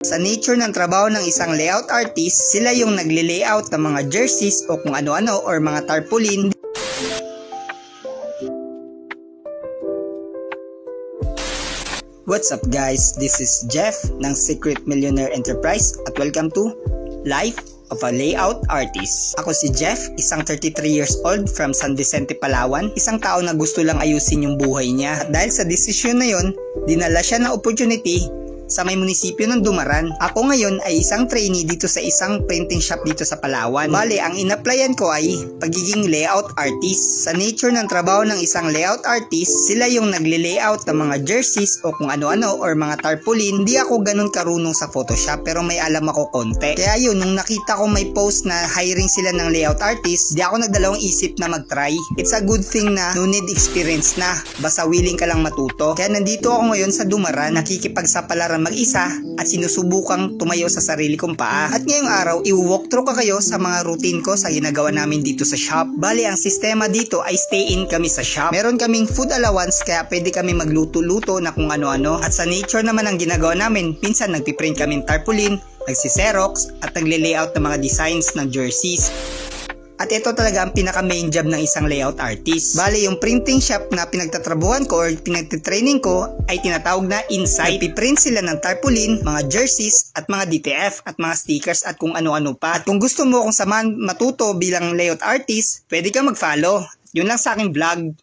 Sa nature ng trabaho ng isang layout artist, sila yung nagle-layout ng mga jerseys o kung ano-ano or mga tarpaulin. What's up guys? This is Jeff ng Secret Millionaire Enterprise at welcome to Life of a Layout Artist. Ako si Jeff, isang 33 years old from San Vicente, Palawan. Isang tao na gusto lang ayusin yung buhay niya. At dahil sa desisyon na yon, dinala siya ng opportunity sa may munisipyo ng Dumaran. Ako ngayon ay isang trainee dito sa isang printing shop dito sa Palawan. Bale, ang in-applyan ko ay pagiging layout artist. Sa nature ng trabaho ng isang layout artist, sila yung nagle-layout ng mga jerseys o kung ano-ano or mga tarpaulin. Hindi ako ganun karunong sa Photoshop pero may alam ako konti. Kaya yun, nung nakita ko may post na hiring sila ng layout artist, di ako nagdalawang isip na mag-try. It's a good thing na no need experience na. Basta willing ka lang matuto. Kaya nandito ako ngayon sa Dumaran, nakikipagsapalaran mag-isa at sinusubukang tumayo sa sarili kong paa. At ngayong araw, i-walkthrough ko kayo sa mga routine ko sa ginagawa namin dito sa shop. Bali, ang sistema dito ay stay in kami sa shop. Meron kaming food allowance kaya pwede kami magluto-luto na kung ano-ano. At sa nature naman ang ginagawa namin, minsan nagpiprint kami ng tarpaulin, nagsiserox at nagle-layout ng mga designs ng jerseys. At ito talaga ang pinaka-main job ng isang layout artist. Bale, yung printing shop na pinagtatrabuhan ko or pinagtitraining ko ay tinatawag na Inside. Nagpiprint sila ng tarpaulin, mga jerseys, at mga DTF, at mga stickers, at kung ano-ano pa. At kung gusto mo kung samahan matuto bilang layout artist, pwede ka mag-follow. Yun lang sa aking vlog.